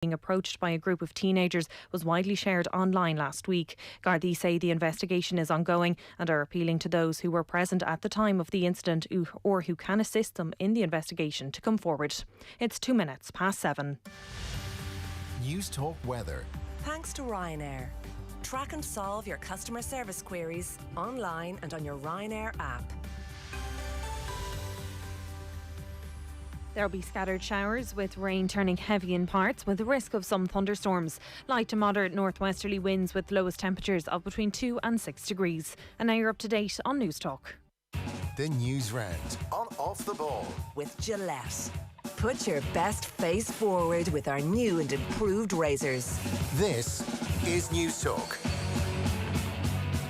being approached by a group of teenagers was widely shared online last week. Gardaí say the investigation is ongoing and are appealing to those who were present at the time of the incident or who can assist them in the investigation to come forward. It's 7:02. News Talk Weather. Thanks to Ryanair. Track and solve your customer service queries online and on your Ryanair app. There will be scattered showers with rain turning heavy in parts with the risk of some thunderstorms. Light to moderate northwesterly winds with lowest temperatures of between 2 and 6 degrees. And now you're up to date on News Talk. The Newsround on Off the Ball. With Gillette. Put your best face forward with our new and improved razors. This is News Talk.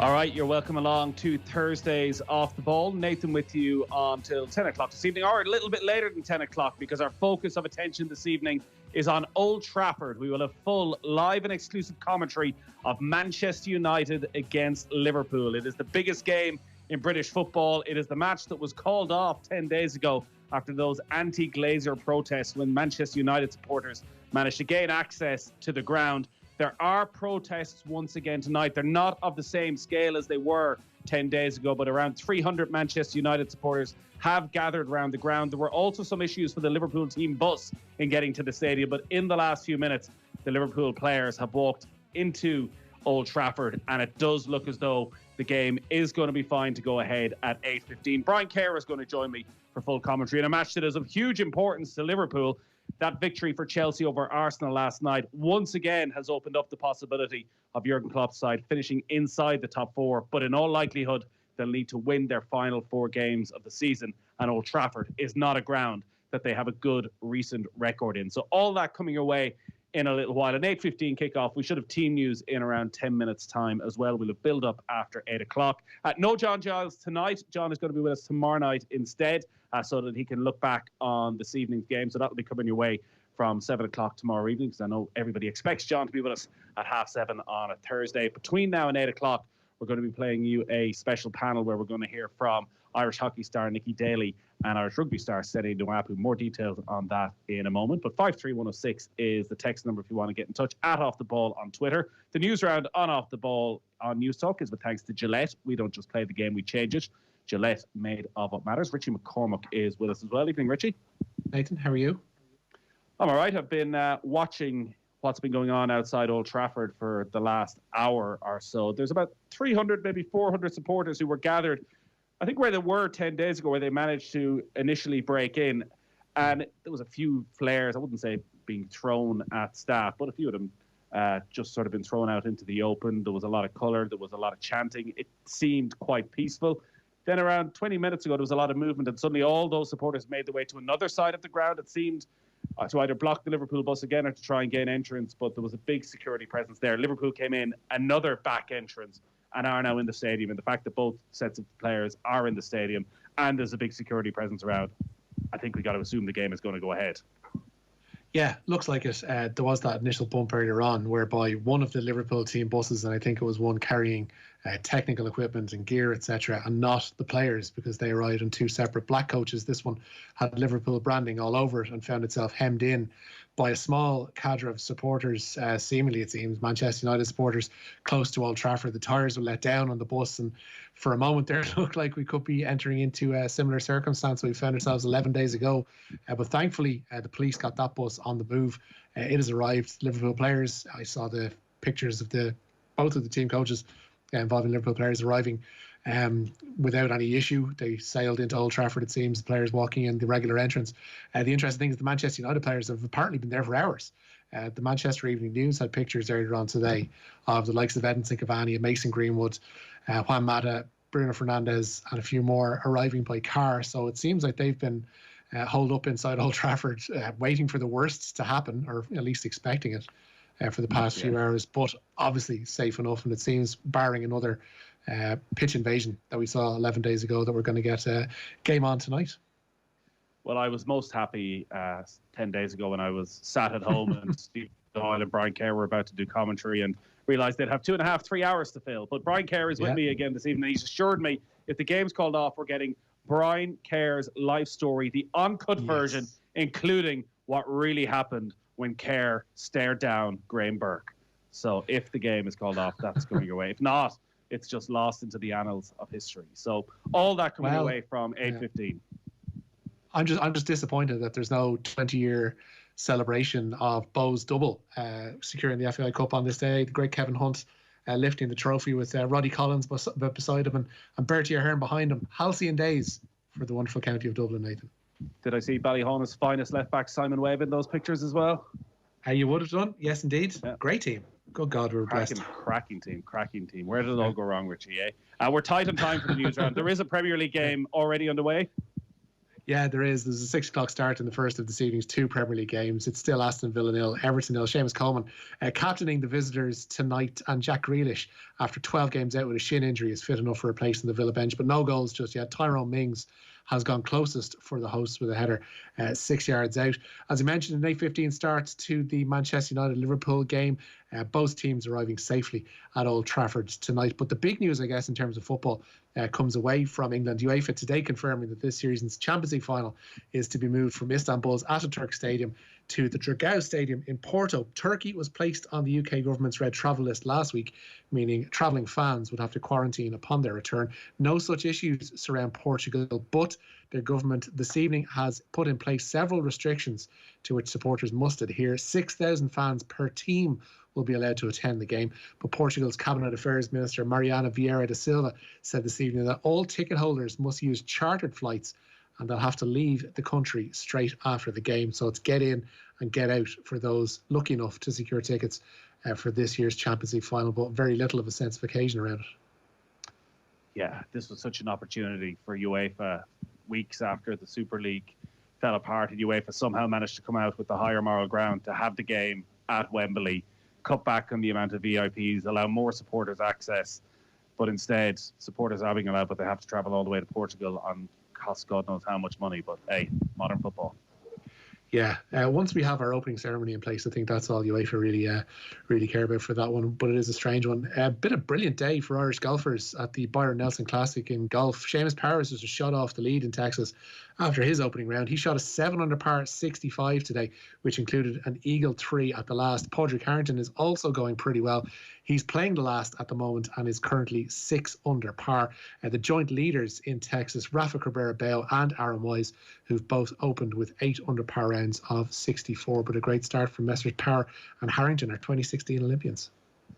All right, you're welcome along to Thursdays Off the Ball. Nathan with you until 10 o'clock this evening, or a little bit later than 10 o'clock, because our focus of attention this evening is on Old Trafford. We will have full live and exclusive commentary of Manchester United against Liverpool. It is the biggest game in British football. It is the match that was called off 10 days ago after those anti-Glazer protests when Manchester United supporters managed to gain access to the ground. There are protests once again tonight. They're not of the same scale as they were 10 days ago, but around 300 Manchester United supporters have gathered around the ground. There were also some issues for the Liverpool team bus in getting to the stadium, but in the last few minutes, the Liverpool players have walked into Old Trafford, and it does look as though the game is going to be fine to go ahead at 8:15. Brian Kerr is going to join me for full commentary in a match that is of huge importance to Liverpool. That victory for Chelsea over Arsenal last night once again has opened up the possibility of Jurgen Klopp's side finishing inside the top four. But in all likelihood, they'll need to win their final 4 games of the season. And Old Trafford is not a ground that they have a good recent record in. So all that coming your way in a little while. An 8:15 kickoff. We should have team news in around 10 minutes time as well. We'll have build up after 8 o'clock. No John Giles tonight. John is going to be with us tomorrow night instead, so that he can look back on this evening's game. So that'll be coming your way from 7 o'clock tomorrow evening, because I know everybody expects John to be with us at 7:30 on a Thursday. Between now and 8 o'clock, we're going to be playing you a special panel where we're going to hear from Irish hockey star Nicky Daly and Irish rugby star Sene Nwapu. More details on that in a moment. But 53106 is the text number if you want to get in touch. At Off the Ball on Twitter. The news round on Off the Ball on News Talk is with thanks to Gillette. We don't just play the game, we change it. Gillette, made of what matters. Richie McCormack is with us as well. Evening, Richie. Nathan, how are you? I'm all right. I've been watching what's been going on outside Old Trafford for the last hour or so. There's about 300, maybe 400 supporters who were gathered, I think, where they were 10 days ago, where they managed to initially break in. And there was a few flares, I wouldn't say being thrown at staff, but a few of them just sort of been thrown out into the open. There was a lot of colour. There was a lot of chanting. It seemed quite peaceful. Then around 20 minutes ago, there was a lot of movement, and suddenly all those supporters made their way to another side of the ground. It seemed to either block the Liverpool bus again or to try and gain entrance, but there was a big security presence there. Liverpool came in, another back entrance, and are now in the stadium. And the fact that both sets of players are in the stadium and there's a big security presence around, I think we got to assume the game is going to go ahead. Yeah, looks like it. There was that initial bump earlier on whereby one of the Liverpool team buses, and I think it was one carrying technical equipment and gear, etc., and not the players, because they arrived in 2 separate black coaches. This one had Liverpool branding all over it and found itself hemmed in by a small cadre of supporters, seemingly it seems, Manchester United supporters, close to Old Trafford. The tyres were let down on the bus, and for a moment there it looked like we could be entering into a similar circumstance we found ourselves 11 days ago. But thankfully, the police got that bus on the move. It has arrived. Liverpool players, I saw the pictures of both of the team coaches involving Liverpool players arriving without any issue. They sailed into Old Trafford, it seems, the players walking in the regular entrance. The interesting thing is the Manchester United players have apparently been there for hours. The Manchester Evening News had pictures earlier on today of the likes of Edinson Cavani and Mason Greenwood, Juan Mata, Bruno Fernandes, and a few more arriving by car. So it seems like they've been holed up inside Old Trafford, waiting for the worst to happen, or at least expecting it for the past few hours, but obviously safe enough. And it seems, barring another pitch invasion that we saw 11 days ago, that we're going to get a game on tonight. Well, I was most happy 10 days ago when I was sat at home and Steve Doyle and Brian Kerr were about to do commentary and realised they'd have 2.5, 3 hours to fill. But Brian Kerr is with me again this evening. He's assured me if the game's called off, we're getting Brian Kerr's life story, the uncut version, including what really happened when Kerr stared down Graham Burke. So if the game is called off, that's coming your way. If not, it's just lost into the annals of history. So all that coming away from 8:15. I'm just disappointed that there's no 20-year celebration of Bo's double securing the FAI Cup on this day. The great Kevin Hunt lifting the trophy with Roddy Collins beside him and Bertie Ahern behind him. Halcyon days for the wonderful county of Dublin, Nathan. Did I see Ballyhonna's finest left-back Simon Webb in those pictures as well? You would have done? Yes, indeed. Yeah. Great team. Good God, we're blessed. Cracking team. Where did it all go wrong, Richie? We're tight on time for the news round. There is a Premier League game already underway. Yeah, there is. There's a 6 o'clock start in the first of this evening's 2 Premier League games. It's still Aston Villa 0, Everton 0. Seamus Coleman captaining the visitors tonight, and Jack Grealish, after 12 games out with a shin injury, is fit enough for a place on the Villa bench, but no goals just yet. Tyrone Mings has gone closest for the hosts with a header 6 yards out. As I mentioned, an 8:15 start to the Manchester United Liverpool game. Both teams arriving safely at Old Trafford tonight. But the big news, I guess, in terms of football comes away from England. UEFA today confirming that this season's Champions League final is to be moved from Istanbul's Ataturk Stadium to the Dragao Stadium in Porto. Turkey was placed on the UK government's red travel list last week, meaning travelling fans would have to quarantine upon their return. No such issues surround Portugal, but their government this evening has put in place several restrictions to which supporters must adhere. 6,000 fans per team will be allowed to attend the game. But Portugal's Cabinet Affairs Minister Mariana Vieira da Silva said this evening that all ticket holders must use chartered flights and they'll have to leave the country straight after the game. So it's get in and get out for those lucky enough to secure tickets for this year's Champions League final, but very little of a sense of occasion around it. Yeah, this was such an opportunity for UEFA weeks after the Super League fell apart, and UEFA somehow managed to come out with the higher moral ground to have the game at Wembley, cut back on the amount of VIPs, allow more supporters access, but instead supporters are being allowed, but they have to travel all the way to Portugal and cost God knows how much money. But hey, modern football. Yeah, once we have our opening ceremony in place, I think that's all UEFA really care about for that one. But it is a strange one. A bit of brilliant day for Irish golfers at the Byron Nelson Classic in golf. Seamus Powers was just shot off the lead in Texas after his opening round. He shot a 7 under par 65 today, which included an eagle 3 at the last. Padraig Harrington is also going pretty well. He's playing the last at the moment and is currently 6 under par. The joint leaders in Texas, Rafa Cabrera-Bello and Aaron Wise, who've both opened with 8 under par rounds of 64. But a great start from Messrs Power and Harrington, our 2016 Olympians.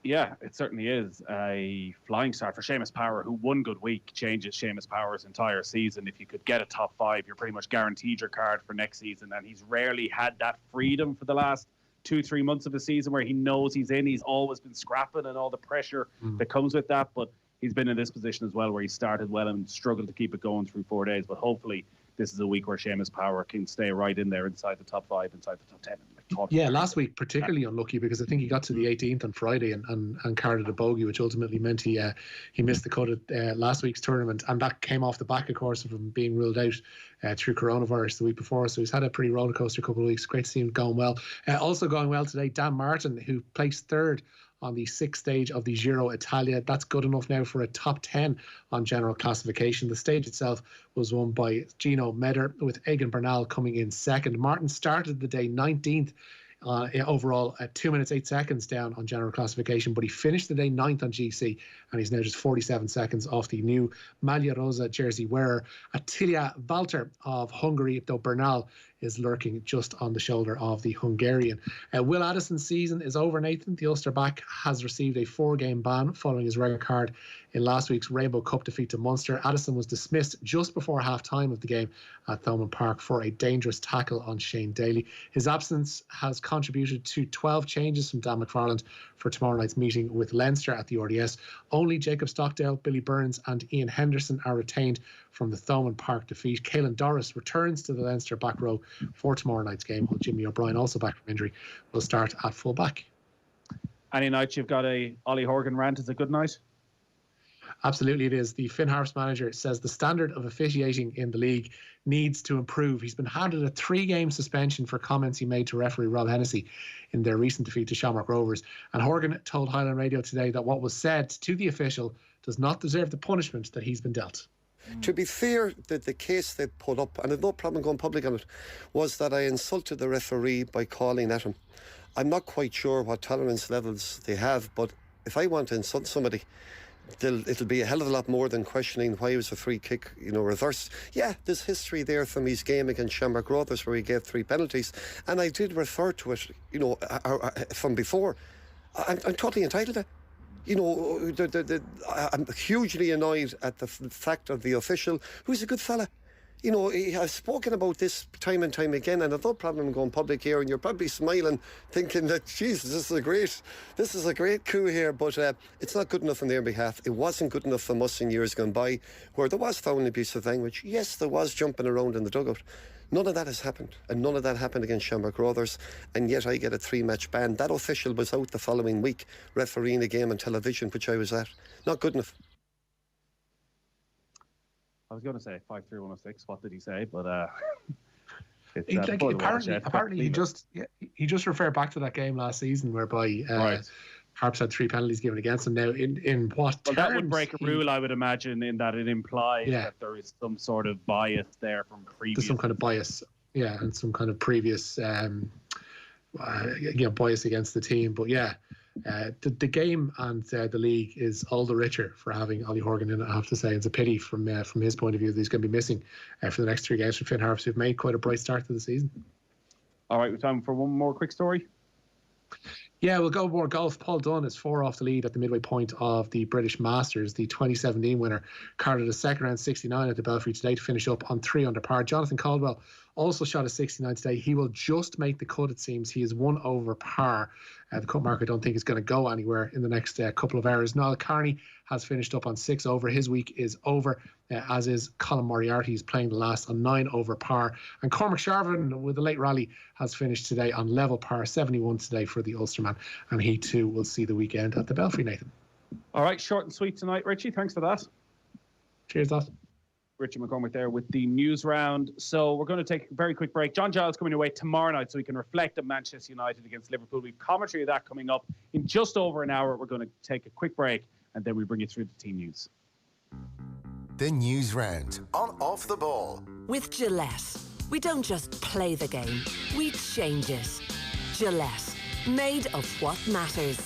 Yeah, it certainly is a flying start for Seamus Power, who one good week changes Seamus Power's entire season. If you could get a top 5, you're pretty much guaranteed your card for next season. And he's rarely had that freedom for the last 2-3 months of the season where he knows he's in. He's always been scrapping and all the pressure that comes with that. But he's been in this position as well where he started well and struggled to keep it going through 4 days. But hopefully this is a week where Seamus Power can stay right in there inside the top 5, inside the top 10. Yeah, last week particularly unlucky because I think he got to the 18th on Friday and carded a bogey, which ultimately meant he missed the cut at last week's tournament, and that came off the back, of course, of him being ruled out through coronavirus the week before. So he's had a pretty rollercoaster couple of weeks. Great to see him going well. Also going well today, Dan Martin, who placed 3rd on the 6th stage of the Giro Italia. That's good enough now for a top 10 on general classification. The stage itself was won by Gino Meder, with Egan Bernal coming in 2nd. Martin started the day 19th overall at 2 minutes 8 seconds down on general classification, but he finished the day 9th on GC, and he's now just 47 seconds off the new Maglia Rosa jersey wearer Attila Valter of Hungary, though Bernal is lurking just on the shoulder of the Hungarian. Will Addison's season is over, Nathan. The Ulster back has received a 4-game ban following his red card in last week's Rainbow Cup defeat to Munster. Addison was dismissed just before half-time of the game at Thomond Park for a dangerous tackle on Shane Daly. His absence has contributed to 12 changes from Dan McFarland for tomorrow night's meeting with Leinster at the RDS. Only Jacob Stockdale, Billy Burns and Ian Henderson are retained from the Thomond Park defeat. Caelan Doris returns to the Leinster back row for tomorrow night's game, while Jimmy O'Brien, also back from injury, will start at full back. Any night you've got a Ollie Horgan rant is a good night? Absolutely it is. The Finn Harps manager says the standard of officiating in the league needs to improve. He's been handed a 3-game suspension for comments he made to referee Rob Hennessy in their recent defeat to Shamrock Rovers. And Horgan told Highland Radio today that what was said to the official does not deserve the punishment that he's been dealt. To be fair, the case they put up, and I have no problem going public on it, was that I insulted the referee by calling at him. I'm not quite sure what tolerance levels they have, but if I want to insult somebody, it'll be a hell of a lot more than questioning why it was a free kick, reversed. Yeah, there's history there from his game against Shamrock Rovers where he gave 3 penalties, and I did refer to it, from before. I'm totally entitled to. I'm hugely annoyed at the fact of the official, who's a good fella. I've spoken about this time and time again, and I've no problem going public here, and you're probably smiling, thinking that, Jesus, this is a great coup here, but it's not good enough on their behalf. It wasn't good enough for us in years gone by, where there was foul and abusive language. Yes, there was jumping around in the dugout. None of that has happened, and none of that happened against Shamrock Rovers, and yet I get a 3-match ban. That official was out the following week refereeing a game on television, which I was at. Not good enough. I was going to say 53106. What did he say? But apparently he just referred back to that game last season whereby Harps had 3 penalties given against him. Now, in what terms? That would break a rule, I would imagine, in that it implies that there is some sort of bias there from previous. There's some kind of bias, and some kind of previous, bias against the team. But the game and the league is all the richer for having Ollie Horgan in it, I have to say. It's a pity from his point of view that he's going to be missing for the next 3 games for Finn Harps, who've made quite a bright start to the season. All right, we've time for one more quick story. Yeah, we'll go more golf. Paul Dunne is 4 off the lead at the midway point of the British Masters. The 2017 winner carded a second round 69 at the Belfry today to finish up on 3 under par. Jonathan Caldwell also shot a 69 today. He will just make the cut, it seems. He is 1 over par. The cut mark I don't think is going to go anywhere in the next couple of hours. Niall Carney has finished up on 6 over. His week is over, as is Colin Moriarty. He's playing the last on 9 over par. And Cormac Sharvin, with a late rally, has finished today on level par, 71 today for the Ulsterman. And he too will see the weekend at the Belfry, Nathan. All right, short and sweet tonight, Richie. Thanks for that. Cheers, that. Richie McCormack there with the news round. So we're going to take a very quick break. John Giles coming away tomorrow night so we can reflect on Manchester United against Liverpool. We've commentary of that coming up in just over an hour. We're going to take a quick break and then we bring you through the team news. The news round on Off the Ball. With Gillette, we don't just play the game, we change it. Gillette, made of what matters.